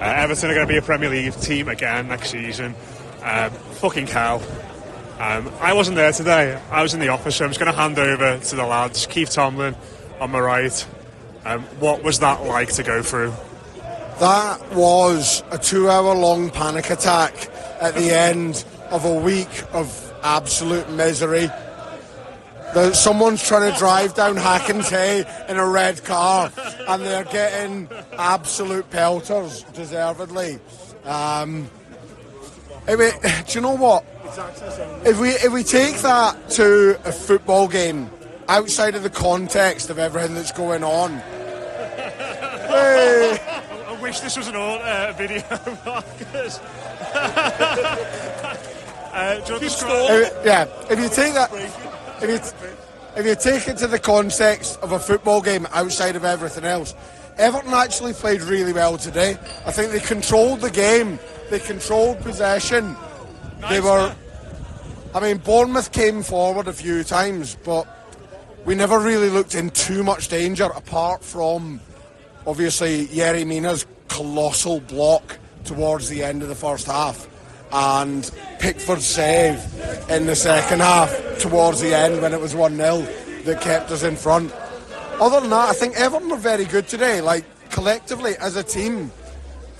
Everton are going to be a Premier League team again next season. Fucking hell. I wasn't there today. I was in the office, so I'm just going to hand over to the lads. Keith Tomlin on my right. What was that like to go through? That was a 2-hour-long panic attack at the end of a week of absolute misery. Someone's trying to drive down Hackentay in a red car, and they're getting absolute pelters, deservedly. Do you know what? If we take that to a football game, outside of the context of everything that's going on, I wish this was an old video, Marcus. If you take that, if you take it to the context of a football game outside of everything else, Everton actually played really well today. I think they controlled the game. They controlled possession. Bournemouth came forward a few times, but we never really looked in too much danger, apart from obviously Yerry Mina's colossal block towards the end of the first half and Pickford's save in the second half towards the end when it was 1-0 that kept us in front. Other than that, I think Everton were very good today. Like, collectively as a team,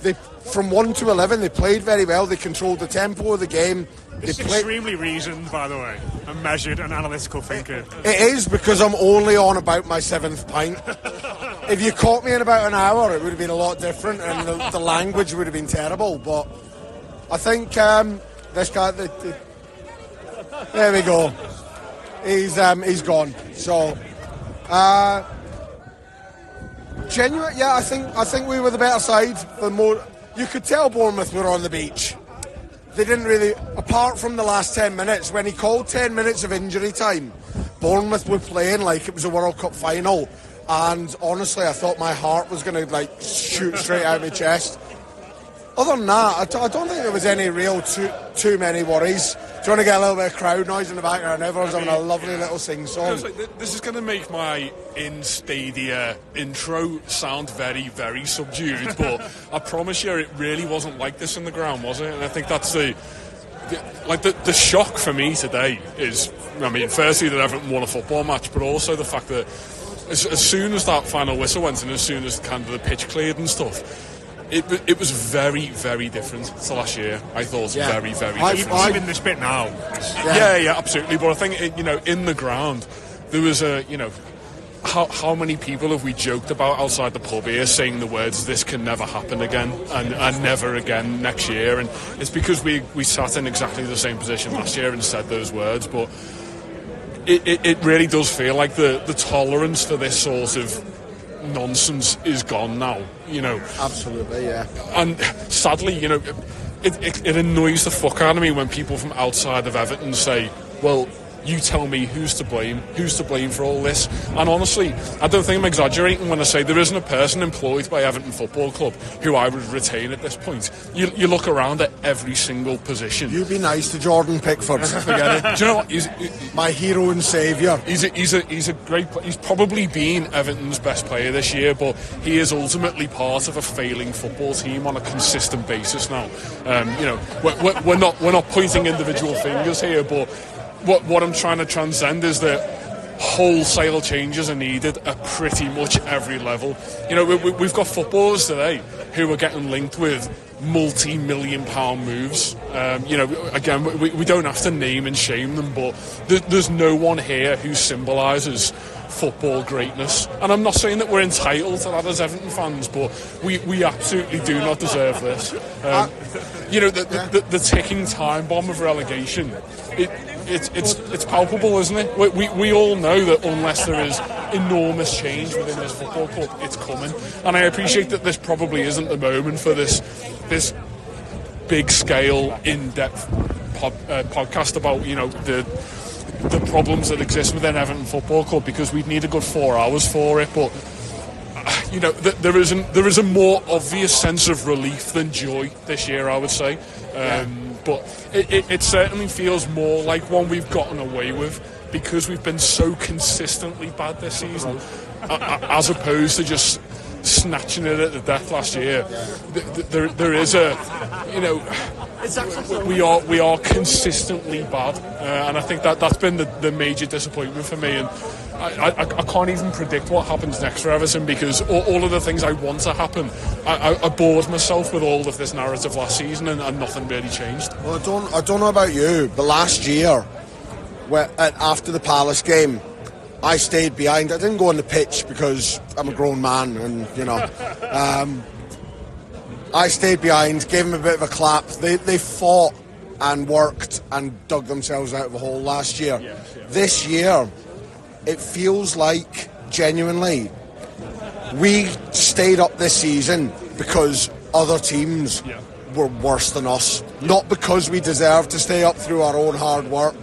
they, from 1 to 11, they played very well. They controlled the tempo of the game. It's extremely reasoned, by the way, and measured and analytical thinking. It is, because I'm only on about my 7th pint. If you caught me in about an hour, it would have been a lot different, and the language would have been terrible. But I think this guy, there we go. He's gone. So, genuine, yeah. I think we were the better side. You could tell Bournemouth were on the beach. They didn't really, apart from the last 10 minutes, when he called 10 minutes of injury time, Bournemouth were playing like it was a World Cup final. And honestly, I thought my heart was going to shoot straight out of my chest. Other than that, I don't think there was any real too many worries. Do you want to get a little bit of crowd noise in the background? Everyone's having a lovely little sing-song. This is going to make my in-stadia intro sound very, very subdued, but I promise you it really wasn't like this in the ground, was it? And I think that's the shock for me today is, firstly that Everton won a football match, but also the fact that as soon as that final whistle went and as soon as kind of the pitch cleared and stuff, it was very, very different to last year. I thought very, very different. Even this bit now. Yeah, absolutely. But I think, in the ground, there was how many people have we joked about outside the pub here saying the words, this can never happen again and never again next year. And it's because we sat in exactly the same position last year and said those words. But it really does feel like the tolerance for this sort of nonsense is gone now, Absolutely, yeah. And sadly, it annoys the fuck out of me when people from outside of Everton say, well, you tell me who's to blame for all this. And honestly, I don't think I'm exaggerating when I say there isn't a person employed by Everton Football Club who I would retain at this point. You look around at every single position. You be nice to Jordan Pickford. Forget it. Do you know what? He's my hero and saviour. He's a great. He's probably been Everton's best player this year, but he is ultimately part of a failing football team on a consistent basis now. We're not pointing individual fingers here, but what I'm trying to transcend is that wholesale changes are needed at pretty much every level. We've got footballers today who are getting linked with multi-million pound moves. Again, we don't have to name and shame them, but there's no one here who symbolises football greatness. And I'm not saying that we're entitled to that as Everton fans, but we absolutely do not deserve this. The ticking time bomb of relegation, it's palpable, isn't it? We all know that unless there is enormous change within this football club, it's coming. And I appreciate that this probably isn't the moment for this big scale, in-depth podcast about the problems that exist within Everton Football Club, because we'd need a good 4 hours for it. But there is a more obvious sense of relief than joy this year, I would say. But it certainly feels more like one we've gotten away with because we've been so consistently bad this season, as opposed to just snatching it at the death last year. There is a, you know, we are consistently bad, and I think that's been the major disappointment for me. And I can't even predict what happens next for Everton, because all of the things I want to happen, I bored myself with all of this narrative last season, and nothing really changed. Well, I don't know about you, but last year, after the Palace game, I stayed behind. I didn't go on the pitch because I'm a grown man, and you know, I stayed behind, gave them a bit of a clap. They fought and worked and dug themselves out of a hole last year. This year, it feels like, genuinely, we stayed up this season because other teams were worse than us. Not because we deserved to stay up through our own hard work.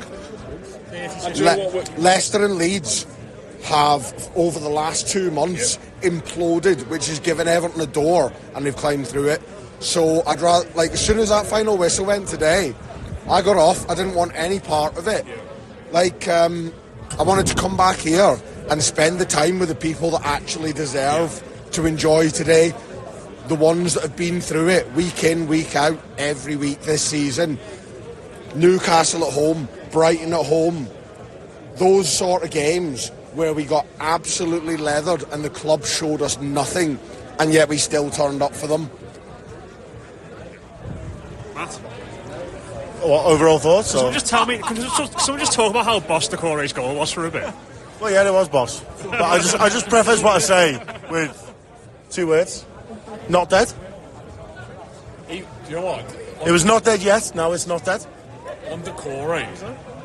Leicester and Leeds have, over the last 2 months, imploded, which has given Everton a door, and they've climbed through it. So I'd rather, like, as soon as that final whistle went today, I got off. I didn't want any part of it. Like, I wanted to come back here and spend the time with the people that actually deserve to enjoy today. The ones that have been through it week in, week out, every week this season. Newcastle at home, Brighton at home. Those sort of games where we got absolutely leathered and the club showed us nothing, and yet we still turned up for them. Matt? What, overall thoughts? Someone just tell me, can someone just talk about how boss Decore's goal was for a bit? Well, yeah, it was boss. But I just preface what I say with 2 words. Not dead. You know what? It was not dead yet, now it's not dead. On Decore,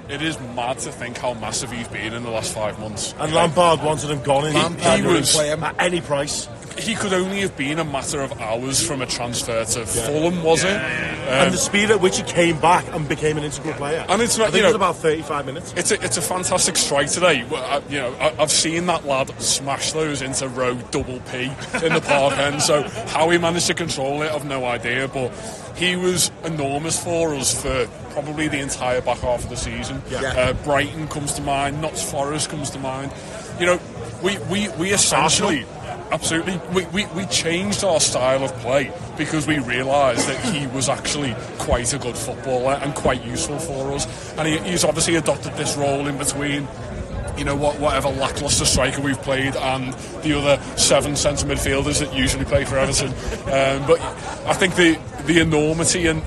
it is mad to think how massive he's been in the last 5 months. And Lampard wanted him gone. He was play him at any price. He could only have been a matter of hours from a transfer to Fulham, was it? And the speed at which he came back and became an integral player. And it's not, I think it was about 35 minutes. It's a fantastic strike today. I've seen that lad smash those into row double P in the park end. So how he managed to control it, I've no idea. But he was enormous for us for probably the entire back half of the season. Brighton comes to mind. Notts Forest comes to mind. You know, we essentially. Absolutely. We changed our style of play because we realised that he was actually quite a good footballer and quite useful for us. And he's obviously adopted this role in between, you know, whatever lacklustre striker we've played and the other 7 centre midfielders that usually play for Everton. But I think the enormity and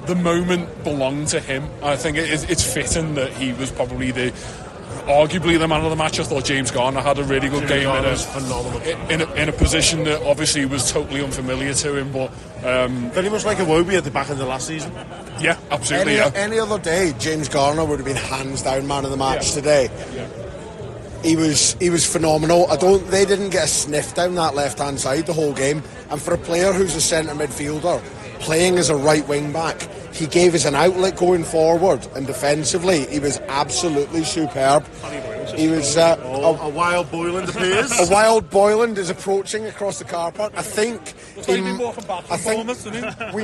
the moment belonged to him. I think it's fitting that he was probably arguably the man of the match. I thought James Garner had a really good game in a position that obviously was totally unfamiliar to him, but very much like Iwobi at the back end of last season. Yeah, absolutely. Any other day, James Garner would have been hands down man of the match today. He was phenomenal. They didn't get a sniff down that left hand side the whole game, and for a player who's a centre midfielder playing as a right wing back, he gave us an outlet going forward, and defensively he was absolutely superb. He was a wild Boyland appears. A wild Boyland is approaching across the car park. I think we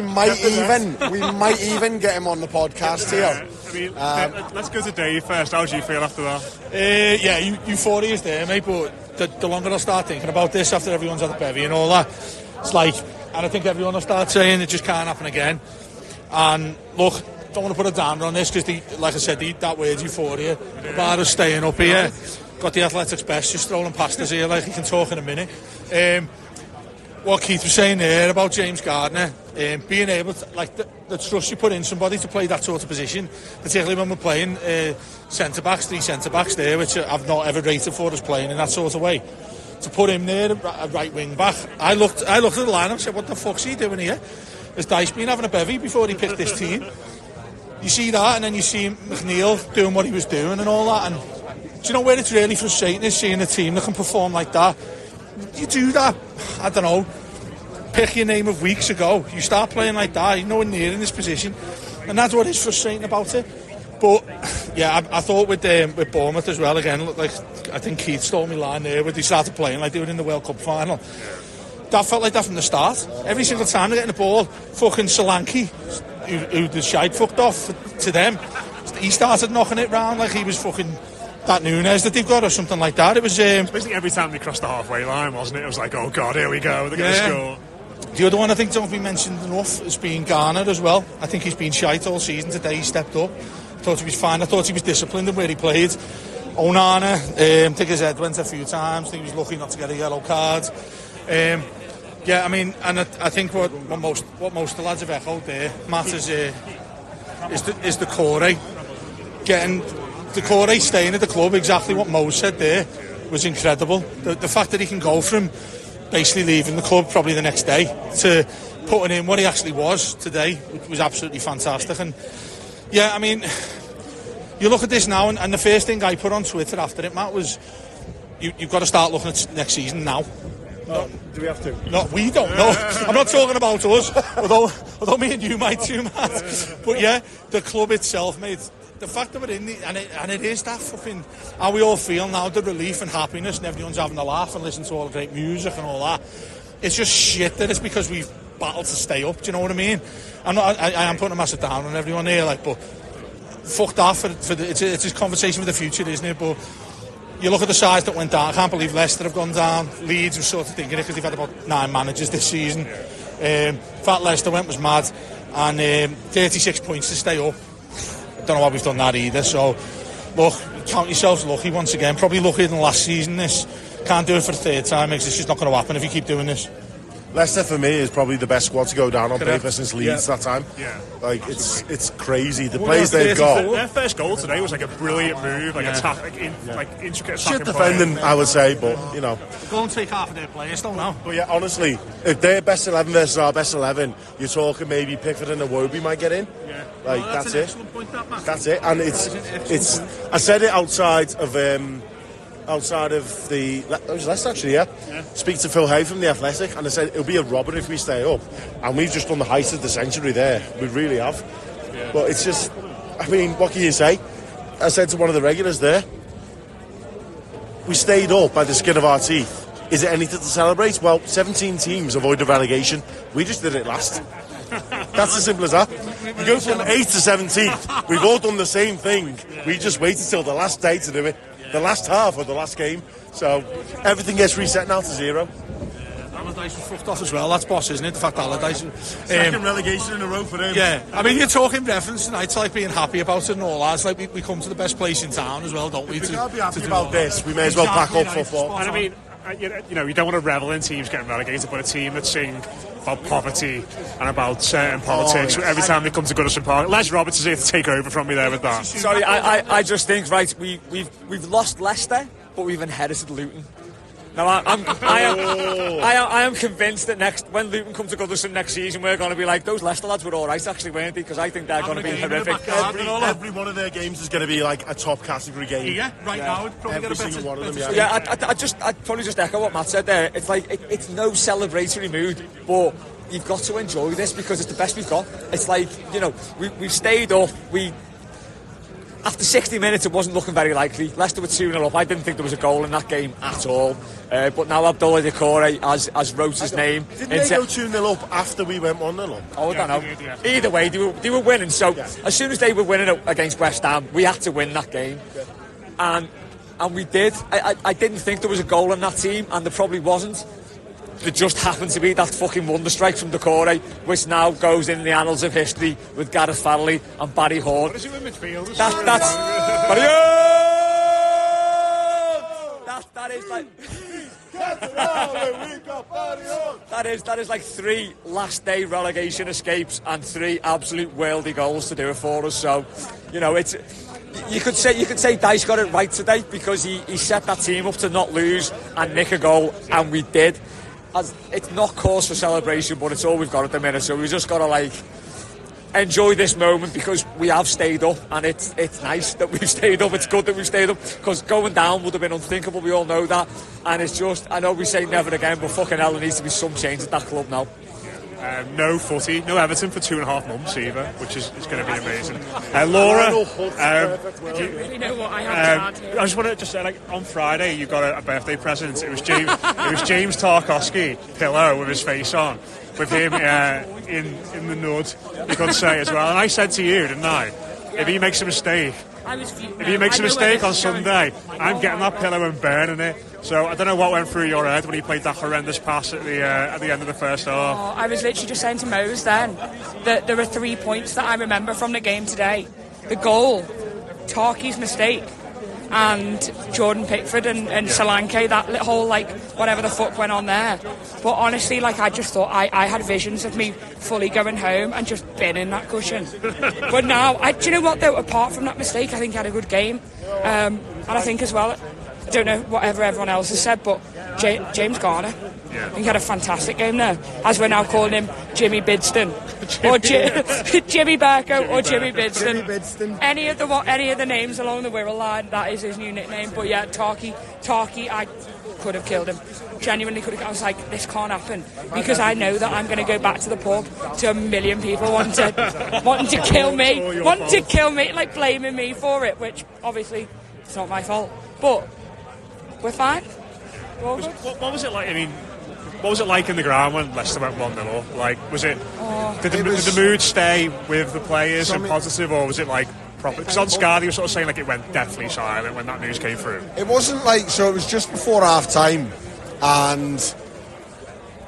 might even get him on the podcast here. I mean, let's go to Dave first. How do you feel after that? Euphoria is there, mate, but the longer I start thinking about this after everyone's had a bevy and all that, it's like, and I think everyone will start saying it just can't happen again. And look, don't want to put a downer on this because, like I said, that word euphoria about us staying up here. Got the athletics best just strolling past us here, like he can talk in a minute. What Keith was saying there about James Gardner, being able to, like, the trust you put in somebody to play that sort of position, particularly when we're playing three centre-backs there, which I've not ever rated for us playing in that sort of way. To put him there, a right wing back, I looked at the lineup and said, what the fuck's he doing here? Has Dice been having a bevy before he picked this team? You see that, and then you see McNeil doing what he was doing and all that. And do you know where it's really frustrating is seeing a team that can perform like that? You do that, I don't know, pick your name of weeks ago. You start playing like that, you're nowhere near in this position. And that's what is frustrating about it. But yeah, I thought with Bournemouth as well, again, like I think Keith stole my line there when they started playing like they were in the World Cup final. That felt like that from the start. Every single time they're getting the ball, fucking Solanke, who the shite fucked off to them, he started knocking it round like he was fucking that Nunes that they've got or something like that. It was basically every time they crossed the halfway line, wasn't it? It was like, oh God, here we go, they're going to score. The other one I think don't be mentioned enough has been Garner as well. I think he's been shite all season. Today he stepped up. I thought he was fine. I thought he was disciplined in where he played. Onana, I think his head went a few times. I think he was lucky not to get a yellow card. Yeah, I mean, and I think what most of the lads have echoed there, Matt, is the core. Getting the core staying at the club, exactly what Mo said there, was incredible. The fact that he can go from basically leaving the club probably the next day to putting in what he actually was today was absolutely fantastic. And yeah, I mean, you look at this now, and the first thing I put on Twitter after it, Matt, was you've got to start looking at next season now. Do we have to? No, we don't know. I'm not talking about us, although me and you might too, Matt. But yeah, the club itself, mate. The fact that we're in and it is that fucking how we all feel now, the relief and happiness, and everyone's having a laugh and listening to all the great music and all that. It's just shit that it's because we've battled to stay up. Do you know what I mean? I am putting a massive down on everyone here, like, but fuck that. It's a conversation for the future, isn't it? But you look at the sides that went down. I can't believe Leicester have gone down. Leeds were sort of thinking it because they've had about 9 managers this season. Fat Leicester went was mad, and 36 points to stay up. I don't know why we've done that either. So, look, count yourselves lucky once again. Probably luckier than last season. This can't do it for the third time. It's just not going to happen if you keep doing this. Leicester for me is probably the best squad to go down on paper since Leeds that time. Yeah, like it's crazy. The players they've got. Their first goal today was like a brilliant move, like like intricate. Shit defending, I would say, but you know. Go and take half of their players, don't know. But yeah, honestly, if their best 11 versus our best 11, you're talking maybe Pickford and Iwobi might get in. Yeah, like well, that's it. Point, that, that's it, and it's. I said it outside of the it was Leicester actually, yeah. Speak to Phil Hay from The Athletic, and I said it'll be a robbery if we stay up, and we've just done the heist of the century there. We really have. Yeah. But it's just, I mean, what can you say? I said to one of the regulars there, we stayed up by the skin of our teeth. Is it anything to celebrate? Well, 17 teams avoided relegation. We just did it last. That's as simple as that. You go from 8th to 17th. We've all done the same thing. We just waited till the last day to do it. The last half of the last game. So everything gets reset now to 0. Allardyce was fucked off as well. That's boss, isn't it? The fact Allardyce. Second relegation in a row for him. Yeah, I mean, you're talking reference tonight to like being happy about it and all that. It's like we come to the best place in town as well, don't we? If we can't be happy about this, we may as well pack up football. And I mean, you know, you don't want to revel in teams getting relegated, but a team that sing about poverty and about certain politics every time they come to Goodison Park. Les Roberts is here to take over from me there with that. Sorry, I just think, right, we've lost Leicester, but we've inherited Luton. Now I am convinced that when Luton come to Goodison next season, we're going to be like, those Leicester lads were all right actually, weren't they? Because I think they're going to be horrific. Every one of their games is going to be like a top category game. Yeah, now. Every single one of them. Yeah, I'd probably just echo what Matt said there. It's like it's no celebratory mood, but you've got to enjoy this because it's the best we've got. It's like, you know, we've stayed up. After 60 minutes, it wasn't looking very likely. Leicester were 2-0 up. I didn't think there was a goal in that game at all. But now Abdoulaye Doucouré has wrote his name. Didn't they go 2-0 up after we went 1-0 up? Oh, I don't know. Either way, they were winning. So as soon as they were winning against West Ham, we had to win that game. And we did. I didn't think there was a goal in that team, and there probably wasn't. There just happened to be that fucking wonder strike from Doucouré, which now goes in the annals of history with Gareth Farrelly and Barry Horn. What is it with midfield? That's Barry Horn! That is like... that is like 3 last day relegation escapes and 3 absolute worldy goals to do it for us. So, you know, it's... You could say Dice got it right today because he set that team up to not lose and nick a goal, and we did. It's not cause for celebration, but it's all we've got at the minute, so we've just got to like enjoy this moment because we have stayed up, and it's nice that we've stayed up. It's good that we've stayed up because going down would have been unthinkable. We all know that, and it's just, I know we say never again, but fucking hell, there needs to be some change at that club now. No footy, no Everton for 2.5 months either, which is going to be amazing. Laura, you know what I have to add? I just want to say, like, on Friday you got a birthday present. It was James Tarkowski pillow with his face on, with him in the nud. You could say as well. And I said to you, didn't I? If he makes a mistake, I was fuming. If he makes a I know where mistake on this is going. Sunday, I'm getting that pillow and burning it. So I don't know what went through your head when he played that horrendous pass at the end of the first half. Oh, I was literally just saying to Mose then that there were 3 points that I remember from the game today. The goal, Tarky's mistake, and Jordan Pickford and Solanke, that whole, like, whatever the fuck went on there. But honestly, like, I just thought I had visions of me fully going home and just binning that cushion. But now, do you know what, though? Apart from that mistake, I think he had a good game. And I think as well, I don't know whatever everyone else has said, but James Garner, I think he had a fantastic game there. As we're now calling him, Jimmy Bidston. Or Jimmy Burko or Jimmy Bidston. Any of the names along the Wirral line, that is his new nickname. But yeah, Tarky, I could have killed him. Genuinely could have. I was like, this can't happen, because I know that I'm going to go back to the pub to a million people wanting to kill me, like blaming me for it, which obviously it's not my fault. But we're fine. What was it like? I mean, what was it like in the ground when Leicester went 1-0 up? Like, was it? Did the mood stay with the players and positive, or was it like proper? Because on Sky, they were sort of saying like it went deathly silent when that news came through. It wasn't like, so it was just before half time, and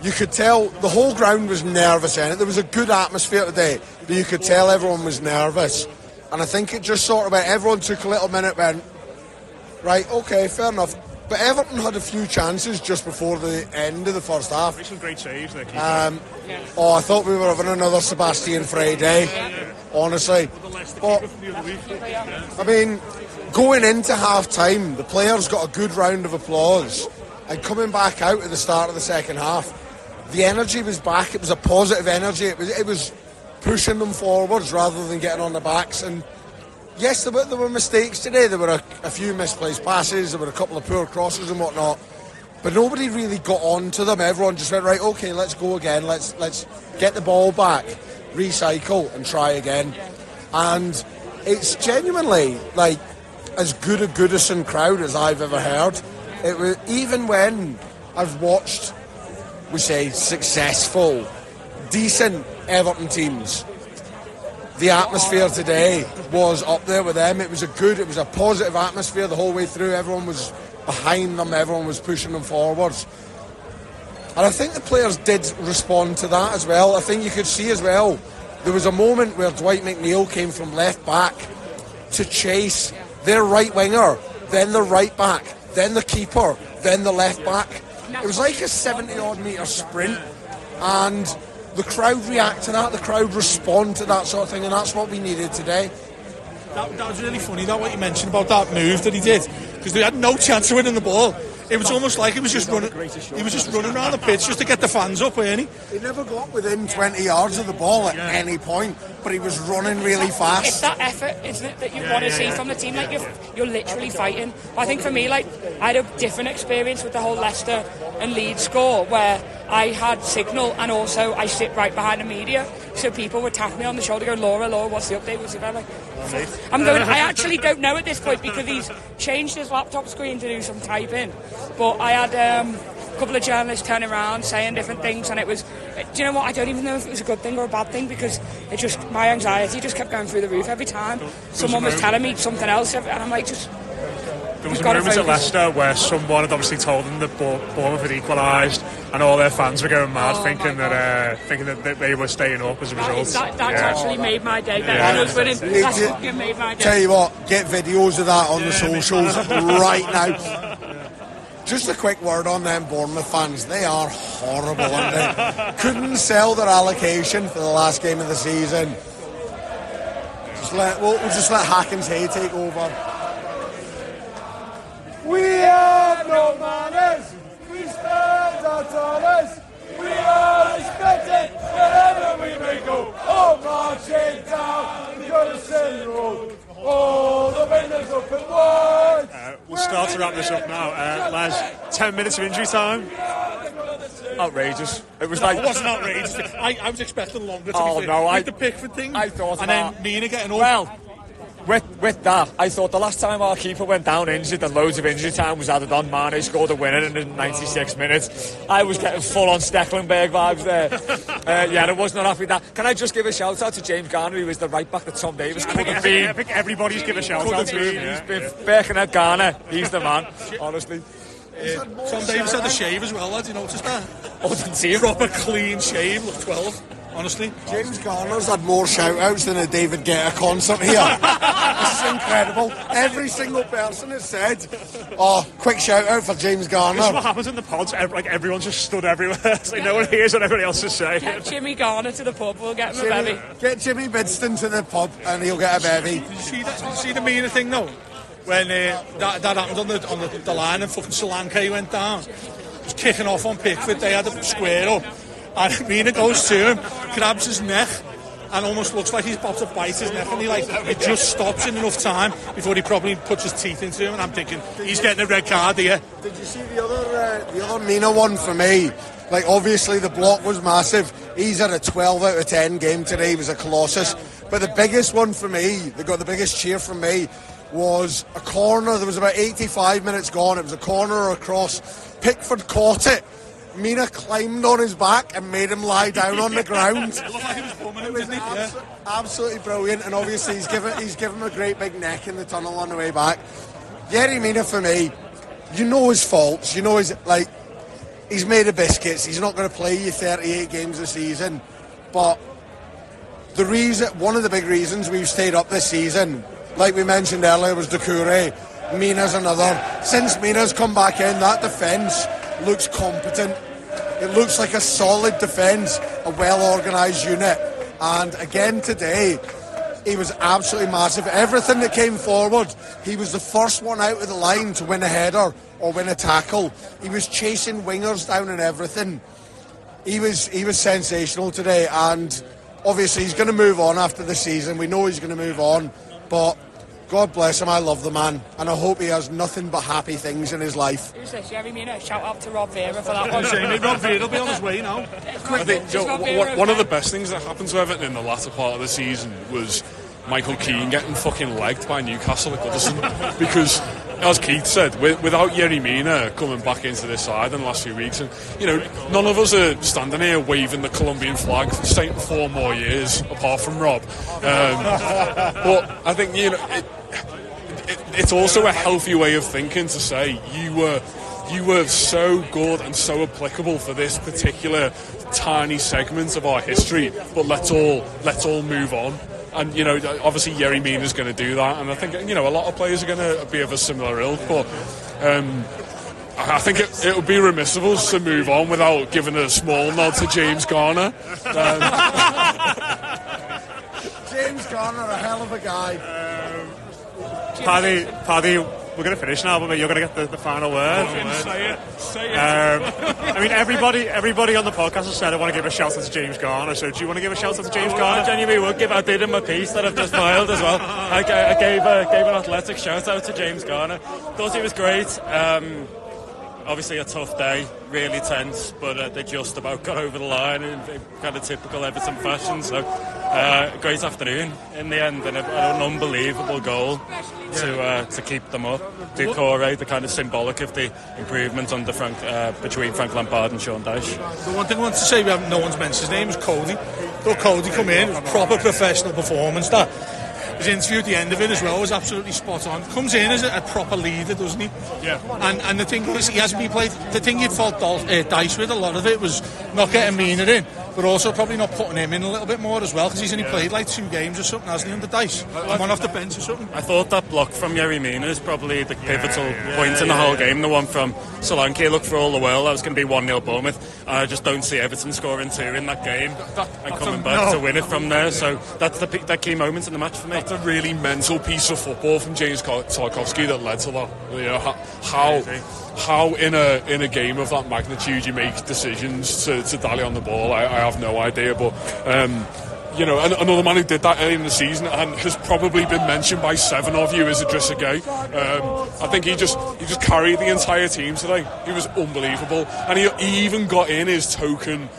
you could tell the whole ground was nervous in it. There was a good atmosphere today, but you could tell everyone was nervous. And I think it just sort of went, everyone took a little minute, went, right, okay, fair enough. But Everton had a few chances just before the end of the first half. Some great saves there. I thought we were having another Sebastian Friday, honestly. But, I mean, going into half time, the players got a good round of applause, and coming back out at the start of the second half, the energy was back. It was a positive energy. It was pushing them forwards rather than getting on the backs. And yes, there were mistakes today. There were a few misplaced passes. There were a couple of poor crosses and whatnot. But nobody really got on to them. Everyone just went, right, okay, let's go again. Let's get the ball back, recycle and try again. And it's genuinely like as good a Goodison crowd as I've ever heard. It was, even when I've watched, we say, successful, decent Everton teams, the atmosphere today was up there with them. It was a positive atmosphere the whole way through. Everyone was behind them, everyone was pushing them forwards. And I think the players did respond to that as well. I think you could see as well, there was a moment where Dwight McNeil came from left back to chase their right winger, then the right back, then the keeper, then the left back. It was like a 70-odd metre sprint, and the crowd react to that, the crowd respond to that sort of thing, and that's what we needed today. That was really funny, that what you mentioned about that move that he did, because they had no chance of winning the ball. It was almost like he was just running around the pitch just to get the fans up, weren't he? He never got within 20 yards of the ball at any point, but he was running really fast. It's that effort, isn't it, that you want to see from the team? Like you're literally fighting. I think for me, like, I had a different experience with the whole Leicester and Leeds score, where I had signal and also I sit right behind the media, so people would tap me on the shoulder going, Laura, what's the update? What's the event? I'm going, I actually don't know at this point, because he's changed his laptop screen to do some typing. But I had a couple of journalists turning around saying different things, and it was, do you know what, I don't even know if it was a good thing or a bad thing, because it just, my anxiety just kept going through the roof every time someone was telling me something else, and I'm like, just... There was a moment at Leicester where someone had obviously told them that Bournemouth had equalised, and all their fans were going mad, thinking that they were staying up as a result. That actually made my day. That's fucking made my day. Tell you what, get videos of that on the socials right now. Just a quick word on them Bournemouth fans. They are horrible, aren't they? Couldn't sell their allocation for the last game of the season. We'll just let Hackens Hay take over. We have no manners. We spend our dollars. We are respected wherever we may go. Oh, marching down the Goodison Road. Oh, the windows open wide. We'll start to wrap this up now. Les, 10 minutes of injury time. Outrageous. It was like... It wasn't outrageous. I was expecting longer to be fair. No, with the Pickford thing. I thought and then Mina getting up. Well, with that, I thought the last time our keeper went down injured and loads of injury time was added on, Mane scored a winner in the 96 minutes. I was getting full-on Stecklenberg vibes there. Yeah, I was not happy with that. Can I just give a shout-out to James Garner, who is the right-back that Tom Davis could have been. I think everybody's given a shout-out to him. He's been Birkenhead Garner. He's the man, honestly. Tom Davis had the shave as well, lads, you noticed that? Oh, didn't see him. Proper clean shave, look 12. Honestly, James Garner's had more shout-outs than a David Guetta concert here. This is incredible. Every single person has said, "Oh, quick shout-out for James Garner." This is what happens in the pods. Everyone's just stood everywhere. It's like no one hears what everybody else is saying. Get Jimmy Garner to the pub, we'll get him a bevy. Get Jimmy Bidston to the pub and he'll get a bevy. Did you see the Mina thing though? When that happened on the line and fucking Solanke went down, he was kicking off on Pickford. They had a square up. And Mina goes to him, grabs his neck, and almost looks like he's about to bite his neck, and it just stops in enough time before he probably puts his teeth into him. And I'm thinking, he's getting a red card here. Did you see the other Mina one for me? Like, obviously the block was massive. He's had a 12 out of 10 game today. He was a colossus. But the biggest one for me, the biggest cheer from me, was a corner. There was about 85 minutes gone. It was a corner or a cross. Pickford caught it. Mina climbed on his back and made him lie down on the ground. It looked like he was bumming him, didn't he? Absolutely brilliant, and obviously he's given him a great big neck in the tunnel on the way back. Yerry Mina, for me, you know his faults. You know he's made of biscuits. He's not going to play you 38 games a season. But one of the big reasons we've stayed up this season, like we mentioned earlier, was Doucouré. Mina's another. Since Mina's come back in, that defence looks competent. It looks like a solid defence, a well-organised unit. And again today, he was absolutely massive. Everything that came forward, he was the first one out of the line to win a header or win a tackle. He was chasing wingers down and everything. He was sensational today, and obviously he's going to move on after the season. We know he's going to move on, but God bless him, I love the man, and I hope he has nothing but happy things in his life. Who's this, Yerry Mina? Shout out to Rob Vera for that one. Rob Vera will be on his way now. I think one of the best things that happened to Everton in the latter part of the season was Michael Keane getting fucking legged by Newcastle at Goodison. Because, as Keith said, without Yerry Mina coming back into this side in the last few weeks, and none of us are standing here waving the Colombian flag for 4 more years, apart from Rob. But I think it's also a healthy way of thinking to say you were so good and so applicable for this particular tiny segment of our history, but let's all move on. And obviously Yerry Mina is going to do that, and I think a lot of players are going to be of a similar ilk, but I think it would be remiss of us to move on without giving a small nod to James Garner. James Garner, a hell of a guy. Paddy, we're going to finish now, but you're going to get the final word. Say it. I mean, everybody on the podcast has said I want to give a shout out to James Garner. So, do you want to give a shout out to James Garner? I genuinely would give. I did in my piece that I've just filed as well. I gave an athletic shout out to James Garner. Thought he was great. Obviously a tough day, really tense, but they just about got over the line in kind of typical Everton fashion. So great afternoon in the end, and an unbelievable goal to keep them up. Doucouré, the kind of symbolic of the improvement between Frank Lampard and Sean Dyche. The one thing I want to say, no one's mentioned his name, is Cody. Thought Cody come in, it was a proper professional performance. That his interview at the end of it as well was absolutely spot on. Comes in as a proper leader, doesn't he? Yeah. And the thing is, he hasn't been played. The thing you'd fault Dyche with, a lot of it was not getting Mina in, but also probably not putting him in a little bit more as well, because he's only played like 2 games or something, hasn't he, under Dyche? One off the bench or something. I thought that block from Yerry Mina is probably the pivotal point in the whole game. The one from Solanke looked for all the world. That was going to be 1-0 Bournemouth. I just don't see Everton scoring 2 in that game and coming back to win it from there. So that's that key moment in the match for me. That's a really mental piece of football from James Tarkowski that led to that. How in a game of that magnitude you make decisions to dally on the ball, I have no idea. But another man who did that early in the season and has probably been mentioned by 7 of you is Idrissa Gueye. I think he just carried the entire team today. He was unbelievable, and he even got in his token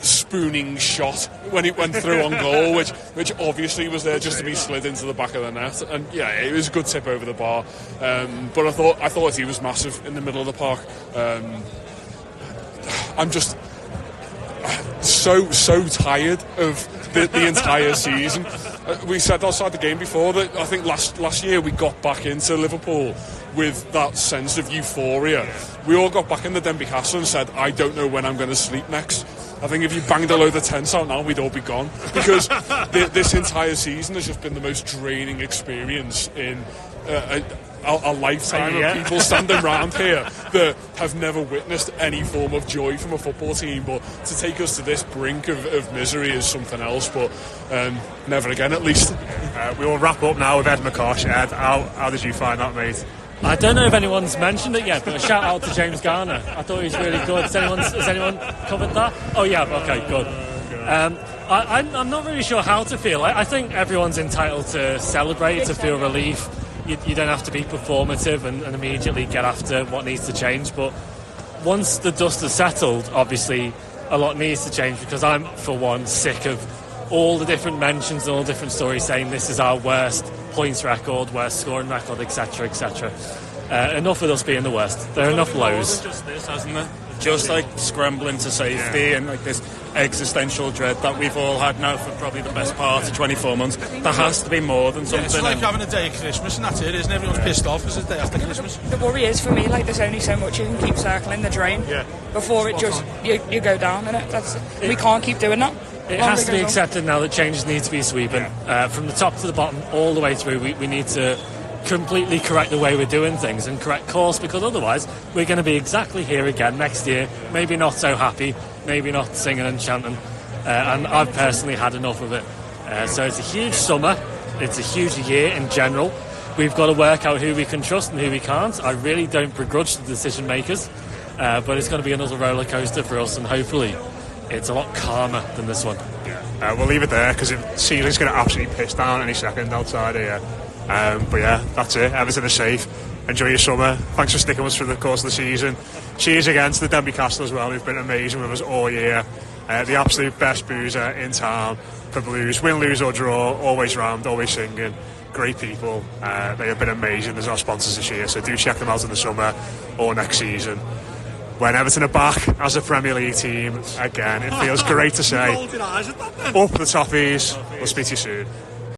spooning shot when it went through on goal, which obviously was there just to be slid into the back of the net. And yeah, it was a good tip over the bar. But I thought he was massive in the middle of the park. I'm just so tired of the entire season. We said outside the game before that I think last year we got back into Liverpool with that sense of euphoria. We all got back in the Denby Castle and said, I don't know when I'm going to sleep next. I think if you banged a load of tents out now, we'd all be gone. Because this entire season has just been the most draining experience in a lifetime of people standing around here that have never witnessed any form of joy from a football team. But to take us to this brink of misery is something else. But never again, at least. We will wrap up now with Ed McCosh. Ed, how did you find that, mate? I don't know if anyone's mentioned it yet, but a shout out to James Garner. I thought he was really good. Has anyone covered that? Oh yeah, okay, good. I'm not really sure how to feel. I think everyone's entitled to celebrate, to feel relief. You don't have to be performative and immediately get after what needs to change. But once the dust has settled, obviously a lot needs to change, because I'm, for one, sick of all the different mentions and all the different stories saying this is our worst points record, worst scoring record, etc., etc. Enough with us being the worst. There are enough lows. Just this, hasn't it? Just like scrambling to safety and like this existential dread that we've all had now for probably the best part of 24 months. There has to be more than something. It's like having a day of Christmas, and that's it, isn't it? Everyone's pissed off because it's the day after Christmas. The worry is, for me, like, there's only so much you can keep circling the drain before it just you go down, innit? We can't keep doing that. It has to be accepted now that changes need to be sweeping. From the top to the bottom, all the way through. We need to completely correct the way we're doing things and correct course, because otherwise we're going to be exactly here again next year, maybe not so happy, maybe not singing and chanting, and I've personally had enough of it. So it's a huge summer, it's a huge year in general. We've got to work out who we can trust and who we can't. I really don't begrudge the decision makers, but it's going to be another roller coaster for us, and hopefully it's a lot calmer than this one. We'll leave it there, because the ceiling's going to absolutely piss down any second outside here. But yeah, that's it. Everton is safe. Enjoy your summer. Thanks for sticking with us through the course of the season. Cheers again to the Denby Castle as well, who've been amazing with us all year. The absolute best boozer in town for Blues. Win, lose or draw, always round, always singing. Great people. They have been amazing. There's our sponsors this year, so do check them out in the summer or next season. When Everton are back as a Premier League team again, it feels great to say, up the Toffees. We'll speak to you soon.